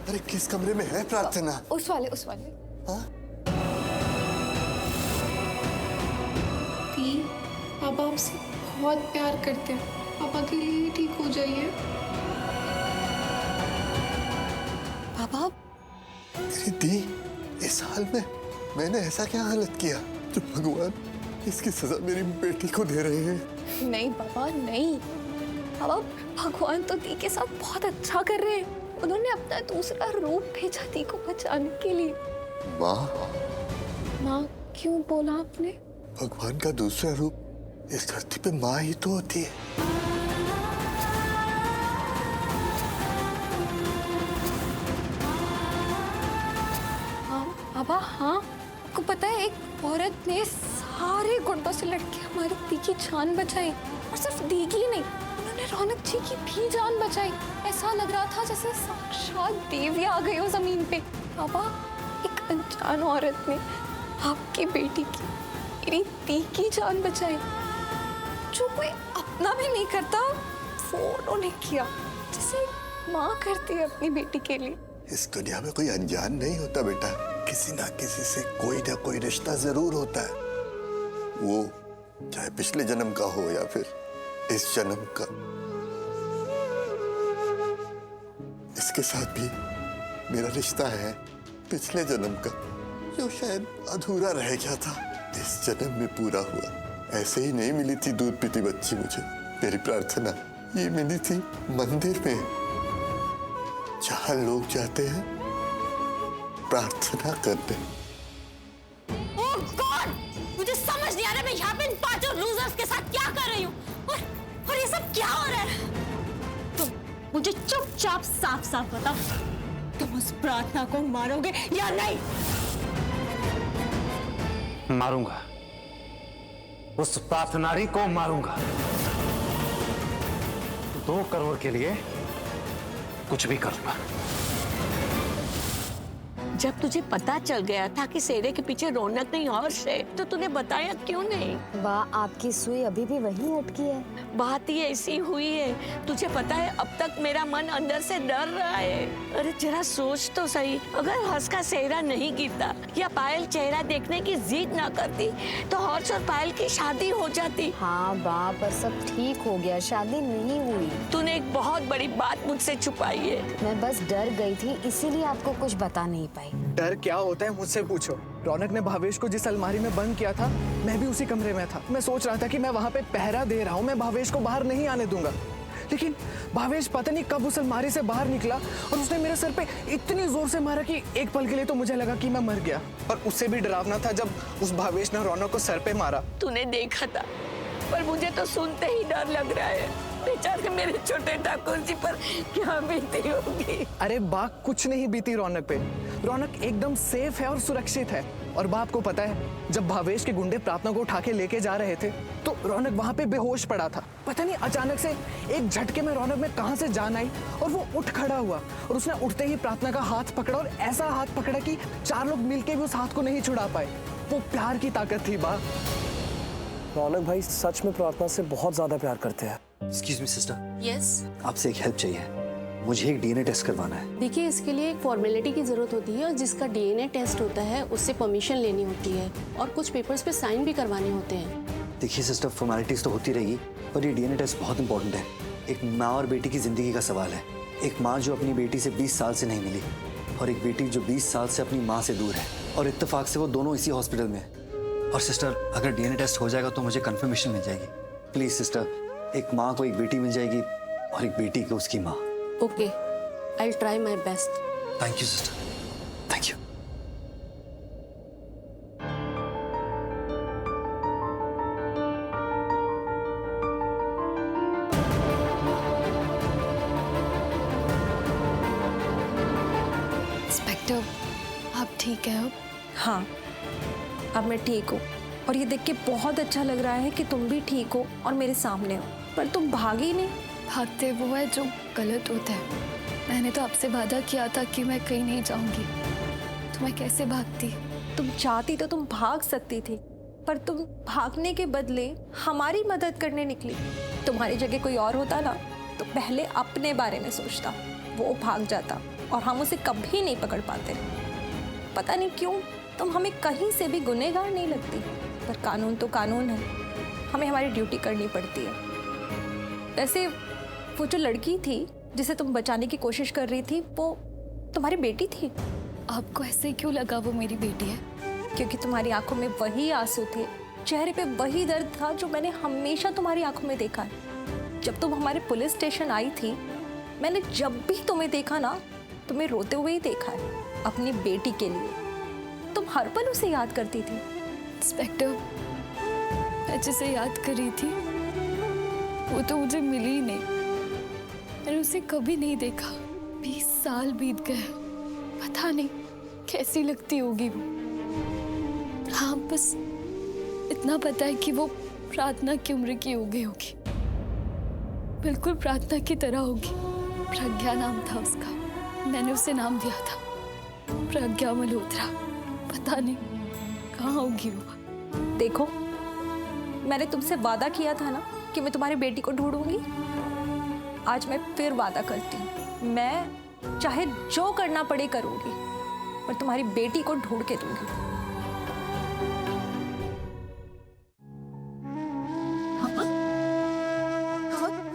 अरे किस कमरे में है प्रार्थना? उस वाले हाँ? दी, पापा आपसे बहुत प्यार करते हैं, पापा के लिए ठीक हो जाइए। पापा मेरी दी, इस हाल में मैंने ऐसा क्या गलत किया जो भगवान इसकी सजा मेरी बेटी को दे रहे हैं? नहीं पापा नहीं, पापा भगवान तो दी के साथ बहुत अच्छा कर रहे हैं। उन्होंने अपना दूसरा रूप भेजा दी को बचाने के लिए। माँ? माँ क्यों बोला आपने? भगवान का दूसरा रूप इस धरती पे माँ ही तो होती है। हाँ पापा, हाँ आपको पता है एक औरत ने सारे गुंडों से लड़के हमारी दी की जान बचाई, और सिर्फ दी की नहीं, उन्होंने रौनक जी की भी जान बचाई। ऐसा लग रहा था जैसे साक्षात देवी आ गई हो जमीन पे। पापा एक अनजान औरत ने आपकी बेटी की, मेरी दी की जान बचाई। जो कोई अपना भी नहीं करता वो उन्होंने किया, जैसे माँ करती है अपनी बेटी के लिए। इस दुनिया में कोई अनजान नहीं होता बेटा, किसी ना किसी से कोई ना कोई रिश्ता जरूर होता है, वो चाहे पिछले जन्म का हो या फिर इस जन्म का। इसके साथ भी मेरा रिश्ता है पिछले जन्म का, जो शायद अधूरा रह गया था, इस जन्म में पूरा हुआ। ऐसे ही नहीं मिली थी दूध पीती बच्ची मुझे मेरी प्रार्थना, ये मिली थी मंदिर में, जहां लोग जाते हैं प्रार्थना करने। ओह गॉड, मुझे समझ नहीं आ रहा मैं यहाँ पे इन पांचों लूजर्स के साथ क्या कर रही हूँ, और ये सब क्या हो रहा है। तुम मुझे चुपचाप साफ साफ बताओ, तुम उस प्रार्थना को मारोगे या नहीं? मारूंगा, उस प्रार्थनारी को मारूंगा। 2 करोड़ के लिए कुछ भी करूंगा। जब तुझे पता चल गया था कि सेरे के पीछे रौनक नहीं हर्ष है, तो तूने बताया क्यों नहीं? वाह, आपकी सुई अभी भी वहीं अटकी है। बात ही ऐसी हुई है, तुझे पता है अब तक मेरा मन अंदर से डर रहा है। अरे जरा सोच तो सही, अगर हर्ष का सेहरा नहीं गिरता या पायल चेहरा देखने की जिद ना करती तो हर्ष और पायल की शादी हो जाती। हाँ बा, पर सब ठीक हो गया, शादी नहीं हुई। तूने एक बहुत बड़ी बात मुझसे छुपाई है। मैं बस डर गई थी, इसीलिए आपको कुछ बता नहीं पाई। डर क्या होता है मुझसे पूछो। रौनक ने भावेश को जिस अलमारी में बंद किया था, मैं भी उसी कमरे में था। मैं सोच रहा था कि मैं वहां पे पहरा दे रहा हूँ, मैं भावेश को बाहर नहीं आने दूंगा, लेकिन भावेश पता नहीं कब उस अलमारी से बाहर निकला और उसने मेरे सर पे इतनी जोर से मारा कि एक पल के लिए तो मुझे लगा कि मैं मर गया। और उससे भी डरावना था जब उस भावेश ने रौनक को सर पे मारा। तूने देखा था, पर मुझे तो सुनते ही डर लग रहा है। बेचारे मेरे छोटे ठाकुर जी पर क्या बीती होगी। अरे बा, कुछ नहीं बीती रौनक पे। रौनक एकदम सेफ है और सुरक्षित है। और बाप को पता है, जब भावेश के गुंडे प्रार्थना को उठा के लेके जा रहे थे तो रौनक वहां पे बेहोश पड़ा था। पता नहीं अचानक से एक झटके में रौनक में कहां से जान आई और वो उठ खड़ा हुआ, और उसने उठते ही प्रार्थना का हाथ पकड़ा, और ऐसा हाथ पकड़ा कि 4 लोग मिलके भी उस हाथ को नहीं छुड़ा पाए। वो प्यार की ताकत थी बा। रौनक भाई सच में प्रार्थना से बहुत ज्यादा प्यार करते हैं। एक्सक्यूज मी सिस्टर, यस, आपसे एक हेल्प चाहिए। मुझे एक डीएनए टेस्ट करवाना है। देखिए, इसके लिए एक फॉर्मेलिटी की ज़रूरत होती है, और जिसका डीएनए टेस्ट होता है उससे परमिशन लेनी होती है, और कुछ पेपर्स पे साइन भी करवाने होते हैं। देखिए सिस्टर, फॉर्मेलिटीज तो होती रहेगी, पर ये डीएनए टेस्ट बहुत इंपॉर्टेंट है। एक माँ और बेटी की जिंदगी का सवाल है। एक माँ जो अपनी बेटी से 20 साल से नहीं मिली, और एक बेटी जो 20 साल से अपनी माँ से दूर है, और इत्तेफाक से वो दोनों इसी हॉस्पिटल में है। और सिस्टर, अगर डीएनए टेस्ट हो जाएगा तो मुझे कंफर्मेशन मिल जाएगी। प्लीज सिस्टर, एक माँ को एक बेटी मिल जाएगी और एक बेटी को उसकी माँ। Okay, I will try my best. Thank you sister, thank you. Inspector, आप ठीक है अब? हाँ, अब मैं ठीक हूँ, और ये देख के बहुत अच्छा लग रहा है कि तुम भी ठीक हो और मेरे सामने हो। पर तुम भागी नहीं। भागते वो है जो गलत होता है। मैंने तो आपसे वादा किया था कि मैं कहीं नहीं जाऊंगी, तो मैं कैसे भागती? तुम चाहती तो तुम भाग सकती थी, पर तुम भागने के बदले हमारी मदद करने निकली। तुम्हारी जगह कोई और होता ना, तो पहले अपने बारे में सोचता, वो भाग जाता, और हम उसे कभी नहीं पकड़ पाते। पता नहीं क्यों तुम हमें कहीं से भी गुनहगार नहीं लगती, पर कानून तो कानून है, हमें हमारी ड्यूटी करनी पड़ती है। वैसे वो जो लड़की थी जिसे तुम बचाने की कोशिश कर रही थी, वो तुम्हारी बेटी थी? आपको ऐसे क्यों लगा वो मेरी बेटी है? क्योंकि तुम्हारी आंखों में वही आंसू थे, चेहरे पे वही दर्द था जो मैंने हमेशा तुम्हारी आंखों में देखा है। जब तुम हमारे पुलिस स्टेशन आई थी, मैंने जब भी तुम्हें देखा ना, तुम्हें रोते हुए ही देखा है, अपनी बेटी के लिए। तुम हर पल उसे याद करती थी। इंस्पेक्टर, मैं जिसे याद कर रही थी वो तो मुझे मिली ही नहीं। मैंने उसे कभी नहीं देखा। 20 साल बीत गए, पता नहीं कैसी लगती होगी वो। हाँ, बस इतना पता है कि वो प्रार्थना की उम्र की हो गई होगी, बिल्कुल प्रार्थना की तरह होगी। प्रज्ञा नाम था उसका, मैंने उसे नाम दिया था, प्रज्ञा मल्होत्रा। पता नहीं कहाँ होगी वो। देखो, मैंने तुमसे वादा किया था ना कि मैं तुम्हारी बेटी को ढूंढूंगी। आज मैं फिर वादा करती हूँ, मैं चाहे जो करना पड़े करूंगी, पर तुम्हारी बेटी को ढूंढ के दूंगी।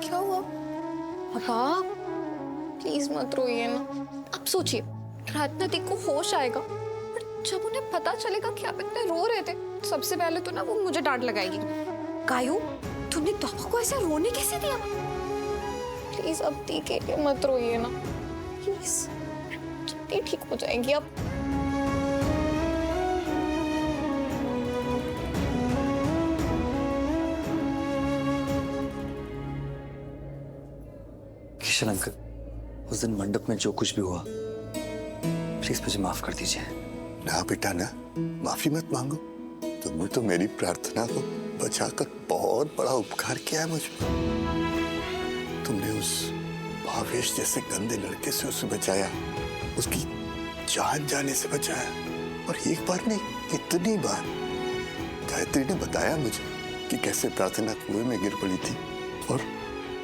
क्या हुआ? पापा प्लीज मत रोइए ना। अब सोचिए, प्रार्थना दी को होश आएगा, पर जब उन्हें पता चलेगा कि आप इतने रो रहे थे, सबसे पहले तो ना वो मुझे डांट लगाएगी। कायू, तूने पापा को ऐसे रोने कैसे दिया? प्लीज अब दी के लिए मत रोइए ना, प्लीज। जल्दी ठीक हो जाएंगी अब। किशन अंकल, उस दिन मंडप में जो कुछ भी हुआ, प्लीज मुझे माफ कर दीजिए। ना बेटा ना, माफी मत मांगो। तुमने तो मेरी प्रार्थना को बचाकर बहुत बड़ा उपकार किया है मुझ पर। तुमने उस भावेश जैसे गंदे लड़के से उसे बचाया, उसकी जान जाने से बचाया, और एक बार नहीं, कितनी बार। गायत्री ने बताया मुझे कि कैसे प्रार्थना कुएं में गिर पड़ी थी, और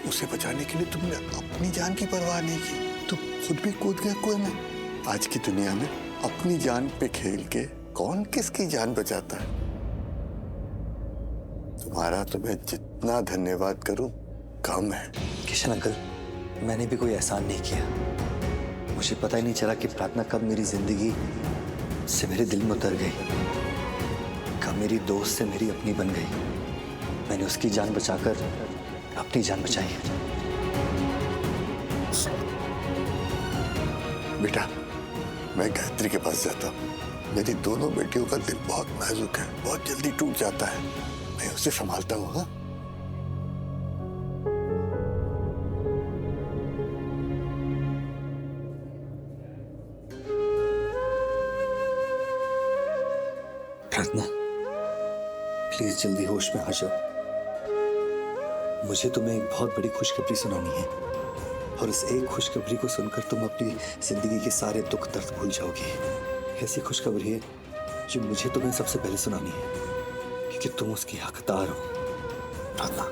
उसे बचाने के लिए तुमने अपनी जान की परवाह नहीं की, तुम खुद भी कूद गए कुएं में। आज की दुनिया में अपनी जान पे खेल के कौन किसकी जान बचाता है? तुम्हारा तो मैं जितना धन्यवाद करूं कम है। किशन अंकल, मैंने भी कोई एहसान नहीं किया। मुझे पता ही नहीं चला कि प्रार्थना कब मेरी जिंदगी से मेरे दिल में उतर गई, कब मेरी दोस्त से मेरी अपनी बन गई। मैंने उसकी जान बचाकर अपनी जान बचाई है। बेटा, मैं गायत्री के पास जाता हूँ। मेरी दोनों बेटियों का दिल बहुत नाजुक है, बहुत जल्दी टूट जाता है। मैं उसे संभालता हूँ। हाँ? प्रार्थना, प्लीज जल्दी होश में आ जाओ। मुझे तुम्हें एक बहुत बड़ी खुशखबरी सुनानी है, और इस एक खुशखबरी को सुनकर तुम अपनी जिंदगी के सारे दुख दर्द भूल जाओगी। ऐसी खुशखबरी है जो मुझे तुम्हें सबसे पहले सुनानी है, क्योंकि तुम उसकी हकदार हो। प्रार्थना,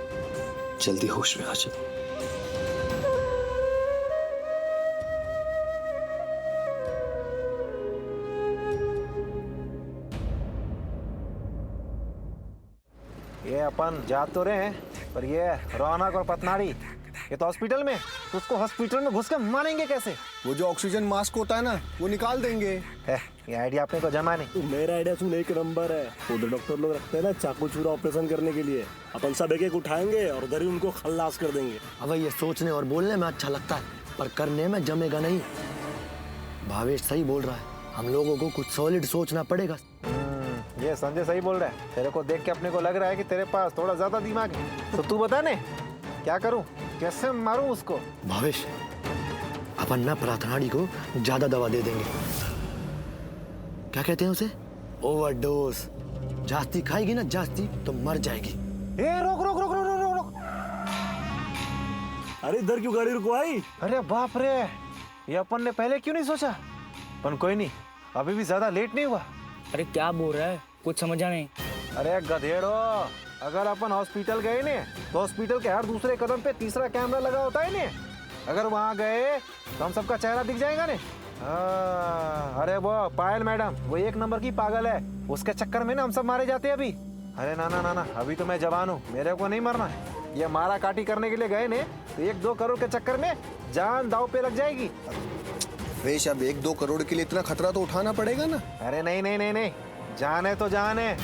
जल्दी होश में आ जाओ। ये अपन जा तो रहे हैं, पर ये रौनक और पतनाड़ी ये तो हॉस्पिटल में, तो उसको हॉस्पिटल में घुस के मारेंगे कैसे? वो जो ऑक्सीजन मास्क होता है ना, वो निकाल देंगे। है, ये आइडिया अपने को जमा नहीं। मेरा आइडिया सुन, एक नंबर है। उधर डॉक्टर लोग रखते हैं ना चाकू छुरा ऑपरेशन करने के लिए, अपन सब एक एक उठाएंगे और उधर ही उनको खल्लास कर देंगे। अब ये सोचने और बोलने में अच्छा लगता है, पर करने में जमेगा नहीं। भावेश सही बोल रहा है, हम लोगों को कुछ सॉलिड सोचना पड़ेगा। ये संजय सही बोल रहा है। तेरे को देख के अपने को लग रहा है कि तेरे पास थोड़ा ज्यादा दिमाग है। तो तू बता ने, क्या करूं, कैसे मारूं उसको? भावेश, अपन ना प्रार्थनाड़ी को ज्यादा दवा दे देंगे। क्या कहते हैं उसे? ओवरडोज। जास्ती खाएगी ना जास्ती तो मर जाएगी। ए रोक रोक रोक रोक रोक रोक। अरे इधर क्यों गाड़ी रुकवाई? अरे बाप रे, ये अपन ने पहले क्यों नहीं सोचा? पर कोई नहीं, अभी भी ज्यादा लेट नहीं हुआ। अरे क्या बोल रहा है, कुछ समझा नहीं। अरे गधेड़ो, अगर अपन हॉस्पिटल गए ने तो हॉस्पिटल के हर दूसरे कदम पे तीसरा कैमरा लगा होता है ने। अगर वहाँ गए तो हम सबका चेहरा दिख जाएगा ने। अरे वो पायल मैडम, वो एक नंबर की पागल है, उसके चक्कर में ना हम सब मारे जाते हैं अभी। अरे ना ना ना ना, अभी तो मैं जवान हूँ, मेरे को नहीं मरना है। ये मारा काटी करने के लिए गए ने तो 1-2 करोड़ के चक्कर में जान दाव पे लग जाएगी। वेश, अब 1-2 करोड़ के लिए इतना खतरा तो उठाना पड़ेगा ना। अरे नहीं नहीं नहीं नहीं, जान है तो जान है।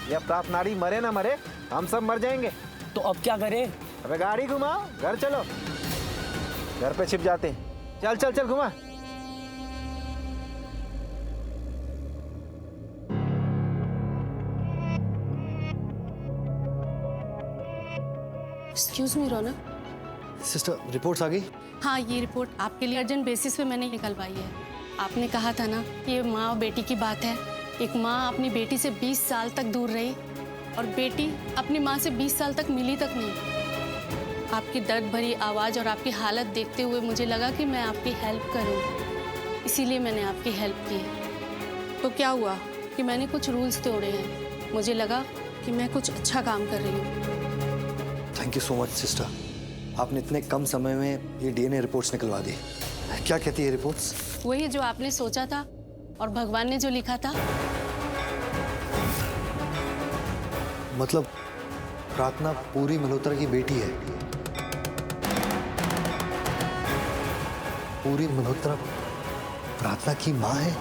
ये प्रार्थनाड़ी मरे ना मरे, हम सब मर जाएंगे। तो अब क्या करें? अबे गाड़ी घुमाओ, घर चलो, घर पे छिप जाते हैं। चल चल चल घुमा। एक्सक्यूज मी रौनक। सिस्टर, रिपोर्ट्स आ गई? हाँ, ये रिपोर्ट आपके लिए अर्जेंट बेसिस पे मैंने निकलवाई है। आपने कहा था ना कि ये माँ और बेटी की बात है। एक माँ अपनी बेटी से 20 साल तक दूर रही और बेटी अपनी माँ से 20 साल तक मिली तक नहीं। आपकी दर्द भरी आवाज़ और आपकी हालत देखते हुए मुझे लगा कि मैं आपकी हेल्प करूं, इसीलिए मैंने आपकी हेल्प की। तो क्या हुआ कि मैंने कुछ रूल्स तोड़े हैं। मुझे लगा कि मैं कुछ अच्छा काम कर रही हूँ। Thank you so much sister, आपने इतने कम समय में ये डीएनए रिपोर्ट्स निकलवा दी। क्या कहती है रिपोर्ट्स? वही जो आपने सोचा था और भगवान ने जो लिखा था। मतलब प्रार्थना पूरी मल्होत्रा की बेटी है? पूरी मल्होत्रा प्रार्थना की माँ है?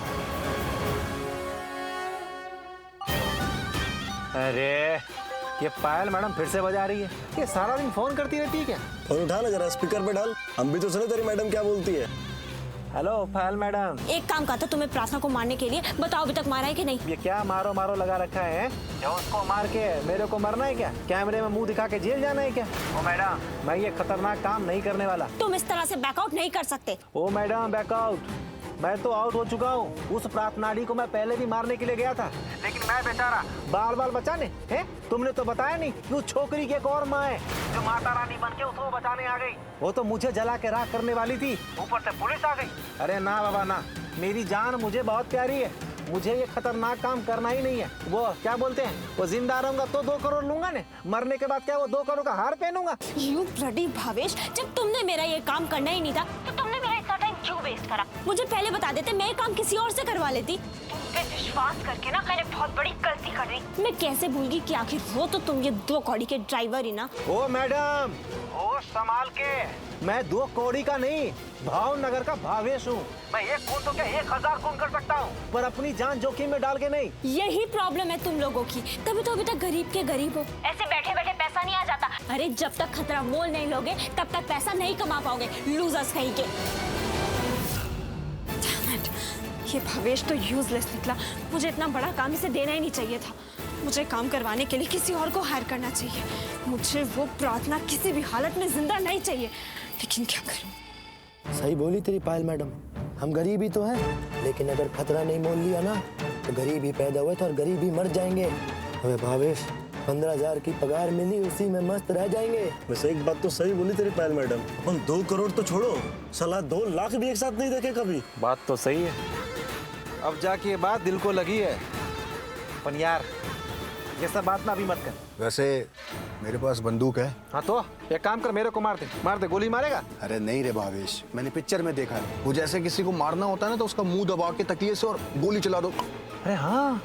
अरे ये पायल मैडम फिर से बजा रही है। ये सारा दिन फोन करती रहती है क्या? फोन उठा ना, जरा स्पीकर पे डाल, हम भी तो सुने तेरी मैडम क्या बोलती है। हेलो पायल मैडम। एक काम कहा था तुम्हें प्रार्थना को मारने के लिए, बताओ अभी तक मारा है कि नहीं? ये क्या मारो मारो लगा रखा है? क्या उसको मार के मेरे को मरना है क्या? कैमरे में मुंह दिखा के जेल जाना है क्या? ओ मैडम, मैं ये खतरनाक काम नहीं करने वाला। तुम इस तरह से बैकआउट नहीं कर सकते। ओ मैडम, बैकआउट? मैं तो आउट हो चुका हूँ। उस प्रार्थनाड़ी को मैं पहले भी मारने के लिए गया था, लेकिन मैं बेचारा बाल बाल बचाने हैं। तुमने तो बताया नहीं कि उस छोकरी की एक और माँ है जो माता रानी बन के उसको बचाने आ गई। वो तो मुझे जला के राख करने वाली थी, ऊपर से पुलिस आ गई। अरे ना बाबा ना, मेरी जान मुझे बहुत प्यारी है, मुझे ये खतरनाक काम करना ही नहीं है। वो क्या बोलते हैं, वो जिंदा रहूंगा तो 2 करोड़ लूंगा ने, मरने के बाद क्या वो 2 करोड़ का हार पहनूंगा? यू ब्लडी भावेश, जब तुमने मेरा ये काम करना ही नहीं था तो तुमने मेरा इतना टाइम क्यों वेस्ट करा? मुझे पहले बता देते, मैं ये काम किसी और से करवा लेती। तुम पे विश्वास करके ना मैंने बहुत बड़ी गलती कर दी। मैं कैसे भूल गई कि आखिर वो तो तुम ये 2 कौड़ी के ड्राइवर ही ना। ओ मैडम, ओ संभाल के, मैं 2 कौड़ी का नहीं, भावनगर का भावेश हूँ। मैं 1 खून तो क्या 1000 खून कर सकता हूँ, पर अपनी जान जोखिम में डाल के नहीं। यही प्रॉब्लम है तुम लोगों की, तभी तो अभी तक गरीब के गरीब हो। ऐसे बैठे बैठे पैसा नहीं आ जाता। अरे जब तक खतरा मोल नहीं लोगे तब तक पैसा नहीं कमा पाओगे, लूजर्स कहीं के। ये भावेश तो यूजलेस निकला। मुझे इतना बड़ा काम इसे देना ही नहीं चाहिए था। मुझे काम करवाने के लिए किसी और को हायर करना चाहिए। मुझे वो प्रार्थना किसी भी हालत में जिंदा नहीं चाहिए, लेकिन क्या करूं? सही बोली तेरी पायल मैडम, हम गरीब ही तो हैं, लेकिन अगर खतरा नहीं मोल लिया ना तो गरीब ही पैदा हुए थे और गरीब ही मर जाएंगे। हमें भावेश 15,000 की पगार मिली, उसी में मस्त रह जाएंगे। वैसे एक बात तो सही बोली तेरी पायल मैडम, अपन 2 करोड़ तो छोड़ो, साला 2 लाख भी एक साथ नहीं देखे कभी। बात तो सही है, अब जाके ये बात दिल को लगी है। पर यार ये सब बात ना अभी मत कर। वैसे मेरे पास बंदूक है। हाँ तो एक काम कर, मेरे को मार दे, गोली मारेगा? अरे नहीं रे भावेश, मैंने पिक्चर में देखा है, वो जैसे किसी को मारना होता है ना तो उसका मुंह दबा के तकिए से और गोली चला दो। अरे हाँ,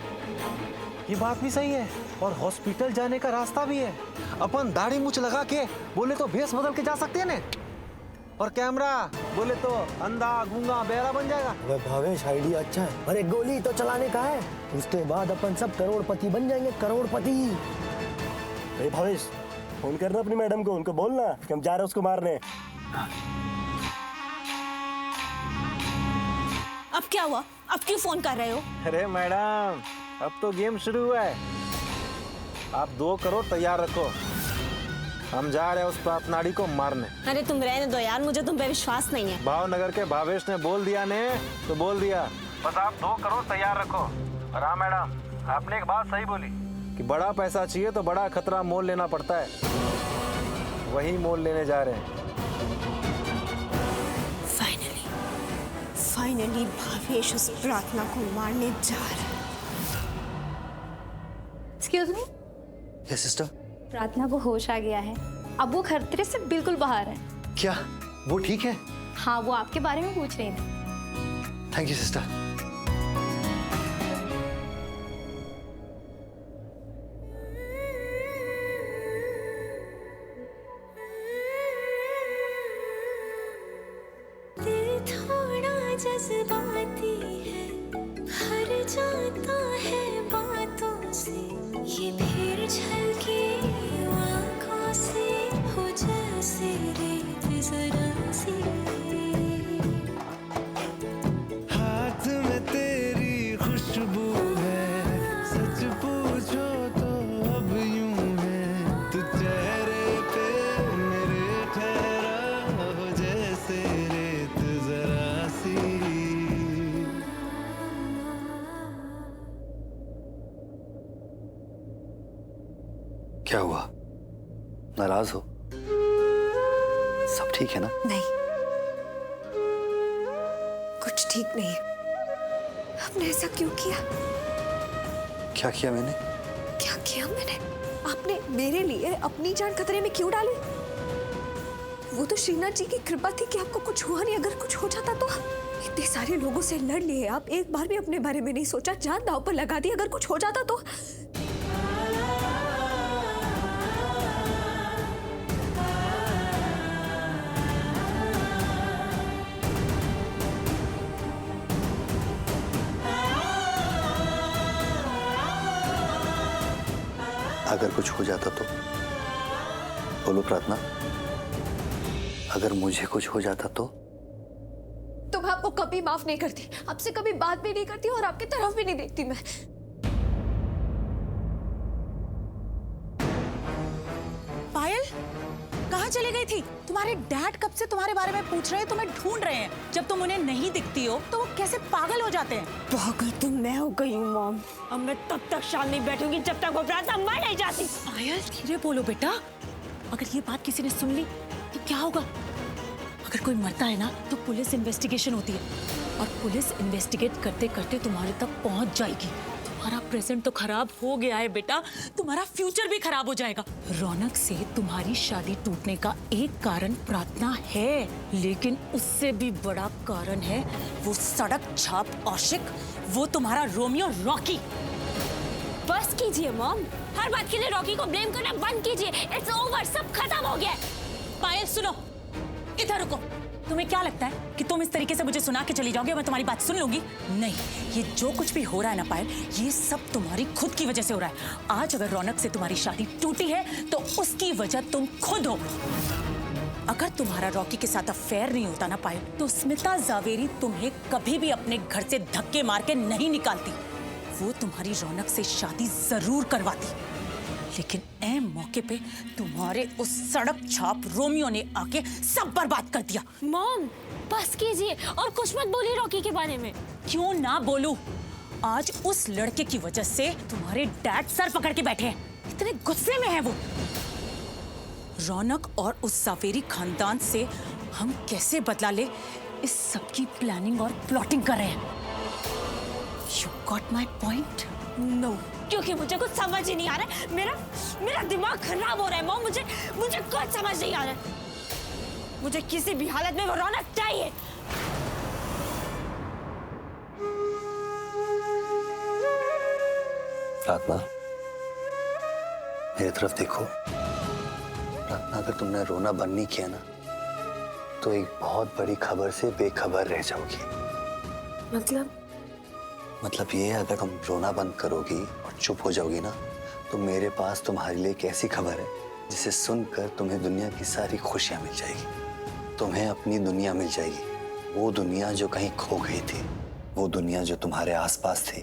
ये बात भी सही है, और हॉस्पिटल जाने का रास्ता भी है। अपन दाढ़ी मूछ लगा के बोले तो भेस बदल के जा सकते हैं ना, और कैमरा बोले तो अंधा गूंगा बहरा बन जाएगा। वह भावेश आइडिया अच्छा है, अरे गोली तो चलाने का है, उसके बाद अपन सब करोड़पति बन जाएंगे, करोड़पति। अरे भावेश, फोन करना अपनी मैडम को, उनको बोलना कि हम जा रहे हैं उसको मारने। अब क्या हुआ? अब क्यों फोन कर रहे हो? अरे मैडम, अब तो गेम शुरू हुआ है। आप 2 करोड़ तैयार रखो, हम जा रहे हैं उस प्रार्थनाड़ी को मारने। अरे तुम रहने दो यार, मुझे तुम पे विश्वास नहीं है। भावनगर के भावेश ने बोल दिया ने तो बोल दिया, बस आप 2 करोड़ तैयार रखो। और हाँ मैडम, आपने एक बात सही बोली कि बड़ा पैसा चाहिए तो बड़ा खतरा मोल लेना पड़ता है, वही मोल लेने जा रहे हैं। फाइनली भावेश उस प्रार्थना को मारने जा रहा है। Excuse me. Yes sister. प्रार्थना को होश आ गया है, अब वो खतरे से बिल्कुल बाहर है। क्या? वो ठीक है? हाँ, वो आपके बारे में पूछ रही थी। Thank you sister. जज्बाती है, हर जाता है बातों से, ये फिर झलके आँखों से हो जैसे रेत जरा सी। हाथ में तेरी खुशबू है, सच पूछो तो अब यूं है, तू चेहरे पे मेरे ठहरा हो जैसे रेत जरा सी। क्या हुआ? नाराज हो? सब ठीक है ना? नहीं, कुछ ठीक नहीं है। आपने ऐसा क्यों किया? क्या किया मैंने? क्या किया मैंने? आपने मेरे लिए अपनी जान खतरे में क्यों डाली? वो तो श्रीनाथ जी की कृपा थी कि आपको कुछ हुआ नहीं। अगर कुछ हो जाता तो इतने सारे लोगों से लड़ लिए आप, एक बार भी अपने बारे में नहीं सोचा, जान दांव पर लगा दी। अगर कुछ हो जाता तो अगर कुछ हो जाता तो? बोलो प्रार्थना, अगर मुझे कुछ हो जाता तो? मैं आपको कभी माफ नहीं करती, आपसे कभी बात भी नहीं करती और आपकी तरफ भी नहीं देखती मैं। पायल, कहाँ चली गई थी? तुम्हारे डैड कब से तुम्हारे बारे में पूछ रहे हैं, तुम्हें ढूंढ रहे हैं। जब तुम उन्हें नहीं दिखती हो तो वो कैसे पागल हो जाते हैं। पागल तो मैं हो गई हूँ मॉम। अब मैं तब तक शांत नहीं बैठूंगी जब तक वो प्रार्थना मर नहीं जाती। पायल, धीरे बोलो बेटा, अगर ये बात किसी ने सुन ली तो क्या होगा? अगर कोई मरता है ना तो पुलिस इन्वेस्टिगेशन होती है और पुलिस इन्वेस्टिगेट करते करते तुम्हारे तक पहुंच जाएगी। तुम्हारा प्रेजेंट तो खराब हो गया है बेटा, तुम्हारा फ्यूचर भी खराब हो जाएगा। रौनक से तुम्हारी शादी टूटने का एक कारण प्रार्थना है, लेकिन उससे भी बड़ा कारण है वो सड़क छाप आशिक, वो तुम्हारा रोमियो रॉकी। बस कीजिए मॉम, हर बात के लिए रॉकी को ब्लेम करना बंद कीजिए। इट्स ओवर, सब खत्म हो गया है। पायल सुनो, इधर रुको। तुम्हें क्या लगता है कि तुम इस तरीके से मुझे सुना के चली जाओगे और मैं तुम्हारी बात सुन लूंगी? नहीं, ये जो कुछ भी हो रहा है ना पायल, ये सब तुम्हारी खुद की वजह से हो रहा है। आज अगर रौनक से तुम्हारी शादी टूटी है तो उसकी वजह तुम खुद हो। अगर तुम्हारा रॉकी के साथ अफेयर नहीं होता ना पायल, तो स्मिता जावेरी तुम्हें कभी भी अपने घर से धक्के मार के नहीं निकालती। वो तुम्हारी रौनक से शादी जरूर करवाती, लेकिन ऐ मौके पे तुम्हारे उस सड़क छाप रोमियो ने आके सब बर्बाद कर दिया। मॉम, बस कीजिए और कुछ मत बोलिए रॉकी के बारे में। क्यों ना बोलूं? आज उस लड़के की वजह से तुम्हारे डैड सर पकड़ के बैठे हैं, इतने गुस्से में है वो। रौनक और उस जावेरी खानदान से हम कैसे बदला ले, इस सब की प्लानिंग और प्लॉटिंग कर रहे हैं। You got my point? No. क्योंकि मुझे कुछ समझ ही नहीं आ रहा है। मेरा दिमाग खराब हो रहा है मॉम। मुझे कुछ समझ नहीं आ रहा है। मुझे किसी भी हालत में वो रौनक चाहिए। प्रार्थना, मेरी तरफ देखो। प्रार्थना, अगर तुमने रोना बंद नहीं किया ना तो एक बहुत बड़ी खबर से बेखबर रह जाओगी। मतलब ये है, अगर तुम रोना बंद करोगी और चुप हो जाओगी ना तो मेरे पास तुम्हारे लिए एक ऐसी खबर है जिसे सुनकर तुम्हें दुनिया की सारी खुशियां मिल जाएगी। तुम्हें अपनी दुनिया मिल जाएगी, वो दुनिया जो कहीं खो गई थी, वो दुनिया जो तुम्हारे आसपास थी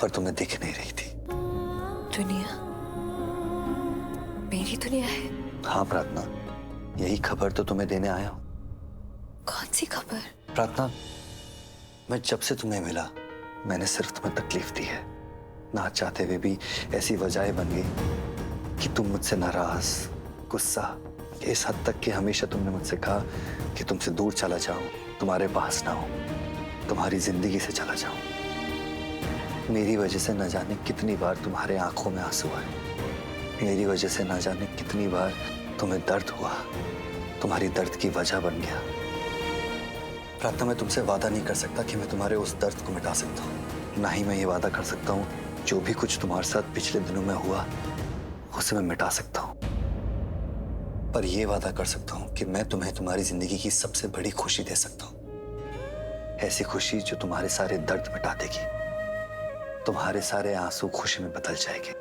पर तुम्हें दिख नहीं रही थी। दुनिया मेरी दुनिया है? हाँ प्रार्थना, यही खबर तो तुम्हें देने आया हूँ। कौन सी खबर? प्रार्थना, मैं जब से तुम्हें मिला मैंने सिर्फ तुम्हें तकलीफ दी है। ना चाहते हुए भी ऐसी वजह बन गई कि तुम मुझसे नाराज, गुस्सा, इस हद तक कि हमेशा तुमने मुझसे कहा कि तुमसे दूर चला जाऊं, तुम्हारे पास ना हो, तुम्हारी जिंदगी से चला जाऊं। मेरी वजह से न जाने कितनी बार तुम्हारे आंखों में आंसू आए, मेरी वजह से न जाने कितनी बार तुम्हें दर्द हुआ, तुम्हारी दर्द की वजह बन गया। प्रार्थना, मैं तुमसे वादा नहीं कर सकता कि मैं तुम्हारे उस दर्द को मिटा सकता हूँ। ना ही मैं ये वादा कर सकता हूँ जो भी कुछ तुम्हारे साथ पिछले दिनों में हुआ उसे मैं मिटा सकता हूँ। पर यह वादा कर सकता हूँ कि मैं तुम्हें तुम्हारी जिंदगी की सबसे बड़ी खुशी दे सकता हूँ। ऐसी खुशी जो तुम्हारे सारे दर्द मिटा देगी, तुम्हारे सारे आंसू खुशी में बदल जाएंगे।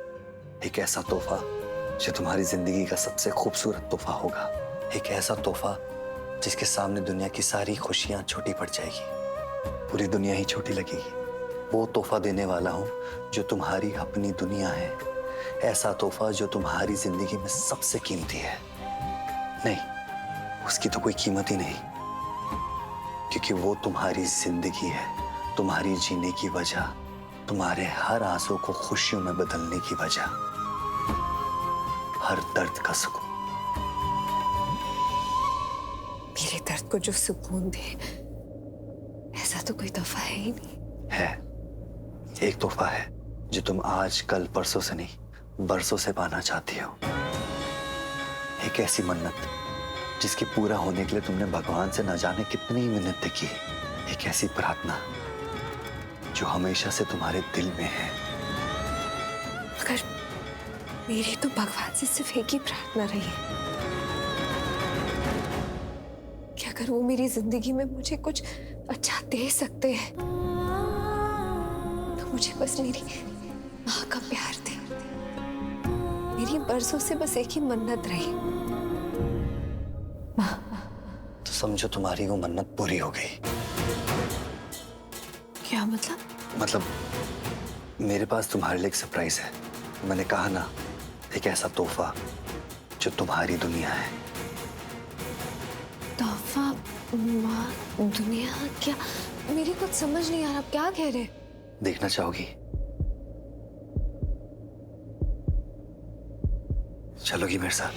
एक ऐसा तोहफा जो तुम्हारी जिंदगी का सबसे खूबसूरत तोहफा होगा। एक ऐसा तोहफा जिसके सामने दुनिया की सारी खुशियां छोटी पड़ जाएगी, पूरी दुनिया ही छोटी लगेगी। वो तोहफा देने वाला हूं जो तुम्हारी अपनी दुनिया है। ऐसा तोहफा जो तुम्हारी जिंदगी में सबसे कीमती है। नहीं, उसकी तो कोई कीमत ही नहीं, क्योंकि वो तुम्हारी जिंदगी है, तुम्हारी जीने की वजह, तुम्हारे हर आंसू को खुशियों में बदलने की वजह, हर दर्द का सुकून। मेरे दर्द को जो सुकून दे, ऐसा तो कोई तोहफा है ही नहीं। है, एक तोहफा है जो तुम आज कल परसों से नहीं, बरसों से पाना चाहती हो। एक ऐसी मन्नत जिसके पूरा होने के लिए तुमने भगवान से न जाने कितनी मिन्नतें की। एक ऐसी प्रार्थना जो हमेशा से तुम्हारे दिल में है। मगर मेरी तो भगवान से सिर्फ एक ही प्रार्थना रही है कि अगर वो मेरी जिंदगी में मुझे कुछ अच्छा दे सकते हैं तो मुझे बस मेरी माँ का प्यार दे। मेरी बरसों से बस एक ही मन्नत रही, तो समझो तुम्हारी वो मन्नत पूरी हो गई। क्या मतलब? मतलब मेरे पास तुम्हारे लिए एक सरप्राइज है। मैंने कहा ना, एक ऐसा तोहफा जो तुम्हारी दुनिया है। तोहफा? माँ, दुनिया? क्या? मेरी कुछ समझ नहीं आ रहा, आप क्या कह रहे? देखना चाहोगी? चलोगी मेरे साथ?